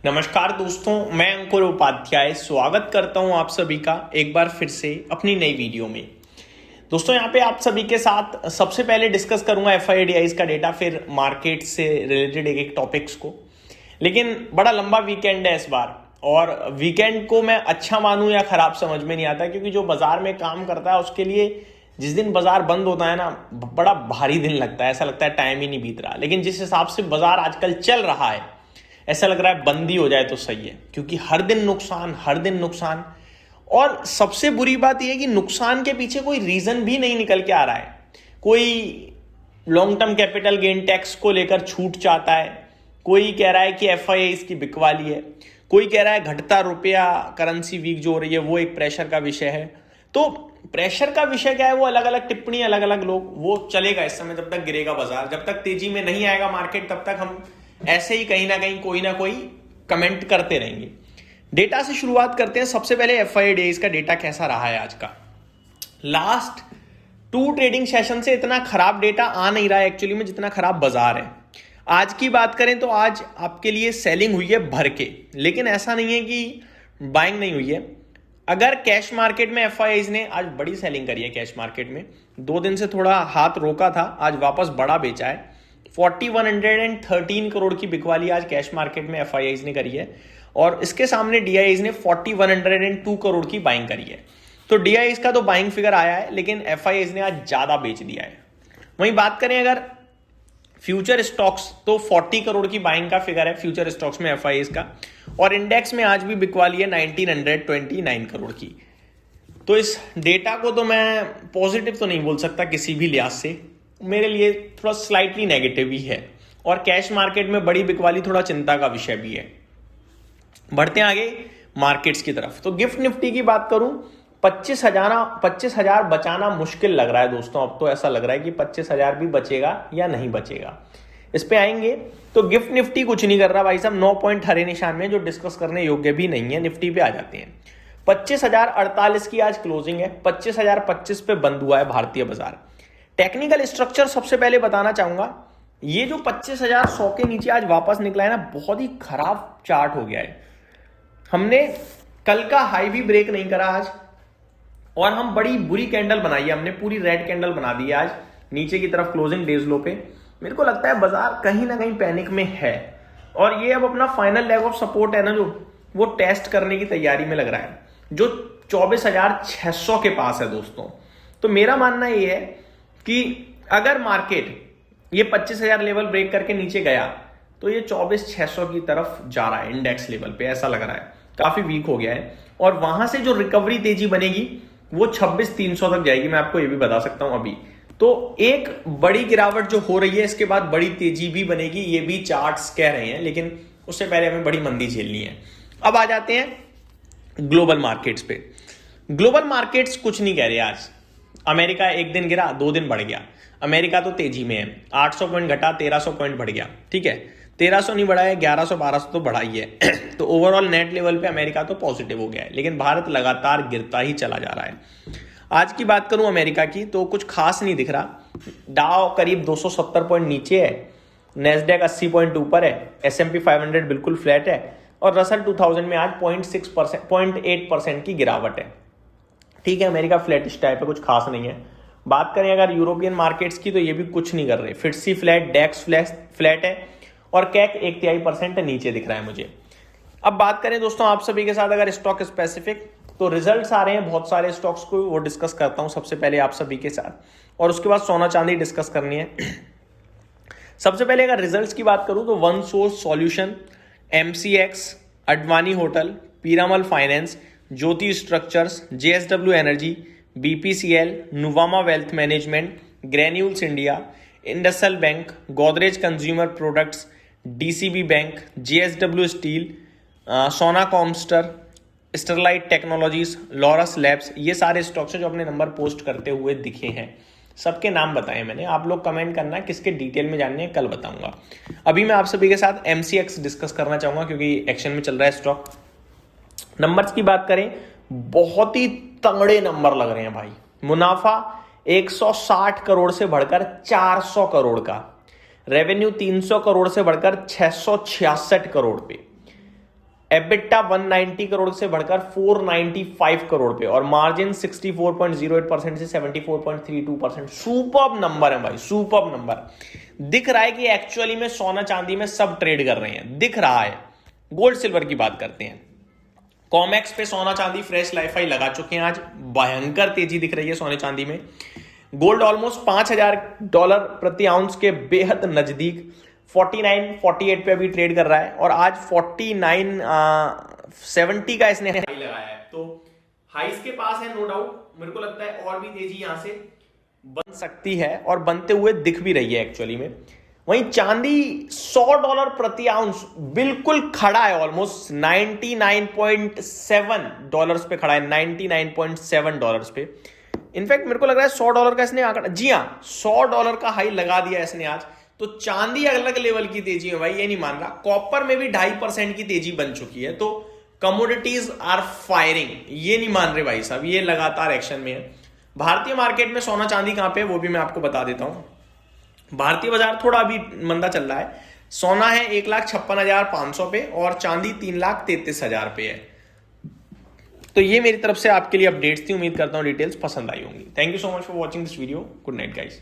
नमस्कार दोस्तों, मैं अंकुर उपाध्याय स्वागत करता हूं आप सभी का एक बार फिर से अपनी नई वीडियो में। दोस्तों यहाँ पे आप सभी के साथ सबसे पहले डिस्कस करूंगा एफआईडीआईज का डेटा, फिर मार्केट से रिलेटेड एक टॉपिक्स को। लेकिन बड़ा लंबा वीकेंड है इस बार, और वीकेंड को मैं अच्छा मानूं या खराब समझ में नहीं आता, क्योंकि जो बाजार में काम करता है उसके लिए जिस दिन बाजार बंद होता है ना, बड़ा भारी दिन लगता है, ऐसा लगता है टाइम ही नहीं बीत रहा। लेकिन जिस हिसाब से बाजार आजकल चल रहा है, ऐसा लग रहा है बंदी हो जाए तो सही है, क्योंकि हर दिन नुकसान। और सबसे बुरी बात यह है कि नुकसान के पीछे कोई रीजन भी नहीं निकल के आ रहा है। कोई long term capital gain tax को लेकर छूट चाहता है, कोई कह रहा है कि एफआईआई इसकी बिकवाली है, कोई कह रहा है घटता रुपया, करेंसी वीक जो हो रही है वो एक प्रेशर का विषय है। तो प्रेशर का विषय क्या है, वो अलग अलग टिप्पणी, अलग अलग लोग, वो चलेगा इस समय जब तक गिरेगा बाजार, जब तक तेजी में नहीं आएगा मार्केट, तब तक हम ऐसे ही कहीं ना कोई कमेंट करते रहेंगे। डेटा से शुरुआत करते हैं। सबसे पहले एफआईडीआईज का डेटा कैसा रहा है आज का। लास्ट 2 ट्रेडिंग सेशन से इतना खराब डेटा आ नहीं रहा है एक्चुअली में, जितना खराब बाजार है। आज की बात करें तो आज आपके लिए सेलिंग हुई है भर के, लेकिन ऐसा नहीं है कि बाइंग नहीं हुई है। अगर कैश मार्केट में एफआईआईज ने आज बड़ी सेलिंग करी है, कैश मार्केट में 2 दिन से थोड़ा हाथ रोका था, आज वापस बड़ा बेचा है। 4113 करोड़ की बिकवाली आज कैश मार्केट में एफआईआईज ने करी है, और इसके सामने डीआईआईज ने 4102 करोड़ की बाइंग करी है। तो डीआईआईज का तो बाइंग फिगर आया है, लेकिन एफआईआईज ने आज ज्यादा बेच दिया है। वहीं बात करें अगर फ्यूचर स्टॉक्स, तो 40 करोड़ की बाइंग का फिगर है फ्यूचर स्टॉक्स में एफआईआईज का, और इंडेक्स में आज भी बिकवाली है 1929 करोड़ की। तो इस डेटा को तो मैं पॉजिटिव तो नहीं बोल सकता किसी भी लिहाज से, मेरे लिए थोड़ा स्लाइटली नेगेटिव ही है। और कैश मार्केट में बड़ी बिकवाली थोड़ा चिंता का विषय भी है। बढ़ते हैं आगे मार्केट्स की तरफ। तो गिफ्ट निफ्टी की बात करूं, 25,000 बचाना मुश्किल लग रहा है दोस्तों। अब तो ऐसा लग रहा है कि 25,000 भी बचेगा या नहीं बचेगा, इस पे आएंगे। तो गिफ्ट निफ्टी कुछ नहीं कर रहा भाई साहब, 9 पॉइंट हरे निशान में, जो डिस्कस करने योग्य भी नहीं है। निफ्टी पे आ जाते हैं। 25,048 की आज क्लोजिंग है, 25,025 पे बंद हुआ है भारतीय बाजार। टेक्निकल स्ट्रक्चर सबसे पहले बताना चाहूंगा, ये जो 25,100 के नीचे आज वापस निकला है ना, बहुत ही खराब चार्ट हो गया है। हमने कल का हाई भी ब्रेक नहीं करा आज, और हम बड़ी बुरी कैंडल बनाई है, हमने पूरी रेड कैंडल बना दी है आज नीचे की तरफ क्लोजिंग डेज लो पे। मेरे को लगता है बाजार कहीं ना कहीं पैनिक में है, और ये अब अपना फाइनल लेग ऑफ सपोर्ट है ना, जो वो टेस्ट करने की तैयारी में लग रहा है, जो 24,600 के पास है दोस्तों। तो मेरा मानना ये है कि अगर मार्केट ये 25,000 लेवल ब्रेक करके नीचे गया, तो ये 24,600 की तरफ जा रहा है इंडेक्स लेवल पे, ऐसा लग रहा है। काफी वीक हो गया है, और वहां से जो रिकवरी तेजी बनेगी वो 26,300 तक जाएगी, मैं आपको ये भी बता सकता हूं अभी। तो एक बड़ी गिरावट जो हो रही है, इसके बाद बड़ी तेजी भी बनेगी, ये भी चार्ट्स कह रहे हैं, लेकिन उससे पहले हमें बड़ी मंदी झेलनी है। अब आ जाते हैं ग्लोबल मार्केट्स पे। ग्लोबल मार्केट्स कुछ नहीं कह रहे आज। अमेरिका एक दिन गिरा, 2 दिन बढ़ गया। अमेरिका तो तेजी में है, 800 पॉइंट घटा, 1300 पॉइंट बढ़ गया। ठीक है, 1300 नहीं बढ़ा है, 1100 1200 तो बढ़ा ही है। तो ओवरऑल नेट लेवल पे अमेरिका तो पॉजिटिव हो गया है, लेकिन भारत लगातार गिरता ही चला जा रहा है। आज की बात करूं अमेरिका की, तो कुछ खास नहीं दिख रहा। डाउ करीब 270 पॉइंट नीचे है, नेस्डेक 80 पॉइंट ऊपर है, S&P 500 बिल्कुल फ्लैट है, और रसल 2000 में आज 0.8% की गिरावट है। ठीक है, अमेरिका फ्लैटिश टाइप है, कुछ खास नहीं है। बात करें अगर यूरोपियन मार्केट्स की, तो ये भी कुछ नहीं कर रहे। फिट्सी फ्लैट, डेक्स फ्लैट है, और कैक 1/3% नीचे दिख रहा है मुझे। अब बात करें दोस्तों आप सभी के साथ अगर स्टॉक स्पेसिफिक, तो रिजल्ट्स आ रहे हैं बहुत सारे स्टॉक्स को, वो डिस्कस करता हूं सबसे पहले आप सभी के साथ, और उसके बाद सोना चांदी डिस्कस करनी है। सबसे पहले अगर रिजल्ट्स की बात करूं, तो one source solution, MCX, Advani hotel, Piramal finance, Jyoti structures, JSW energy, BPCL, Nuvama wealth management, granules India, IndusInd bank, Godrej consumer products, DCB bank, JSW steel, Sona Comstar, Sterlite technologies, Laurus labs, ये सारे स्टॉक्स हैं जो अपने नंबर पोस्ट करते हुए दिखे हैं। सबके नाम बताए मैंने, आप लोग कमेंट करना किसके डिटेल में जानने हैं, कल बताऊंगा। अभी मैं आप सभी के साथ MCX डिस्कस करना चाहूंगा, क्योंकि एक्शन में चल रहा है स्टॉक। नंबर्स की बात करें, बहुत ही तगड़े नंबर लग रहे हैं भाई। मुनाफा 160 करोड़ से बढ़कर 400 करोड़ का, रेवेन्यू 300 करोड़ से बढ़कर 666 करोड़ पे, एबिटा 190 करोड़ से बढ़कर 495 करोड़ पे, और मार्जिन 64.08% से 74.32%। सुपर्ब नंबर है भाई, सुपर्ब नंबर। दिख रहा है कि एक्चुअली में सोना चांदी में सब ट्रेड कर रहे हैं, दिख रहा है। गोल्ड सिल्वर की बात करते हैं। कॉमेक्स पे सोना चांदी फ्रेश लाइफ हाई लगा चुके हैं आज, भयंकर तेजी दिख रही है सोने चांदी में। गोल्ड ऑलमोस्ट $5,000 प्रति आउंस के बेहद नजदीक 49-48 पे अभी ट्रेड कर रहा है, और आज 49-70 का इसने हाई लगाया है। तो हाईस के पास है नो डाउट। मेरे को लगता है और भी तेजी यहां से बन सकती है, और बनते हुए दिख भी रही है एक्चुअली में। वहीं चांदी $100 प्रति आउंस बिल्कुल खड़ा है, ऑलमोस्ट $99.7 पे खड़ा है, $99.7 पे। इनफैक्ट मेरे को लग रहा है $100 का इसने आंकड़ा, जी हाँ, $100 का हाई लगा दिया इसने आज। तो चांदी अलग लेवल की तेजी है भाई, ये नहीं मान रहा। कॉपर में भी 2.5% की तेजी बन चुकी है। तो कमोडिटीज आर फायरिंग, ये नहीं मान रहे भाई साहब, ये लगातार एक्शन में है। भारतीय मार्केट में सोना चांदी कहां पे है वो भी मैं आपको बता देता हूं। भारतीय बाजार थोड़ा अभी मंदा चल रहा है। सोना है 1,56,500 पे, और चांदी 3,33,000 पे है। तो ये मेरी तरफ से आपके लिए अपडेट्स थी। उम्मीद करता हूं डिटेल्स पसंद आई होंगी। Thank you so much for watching this video. Good night guys.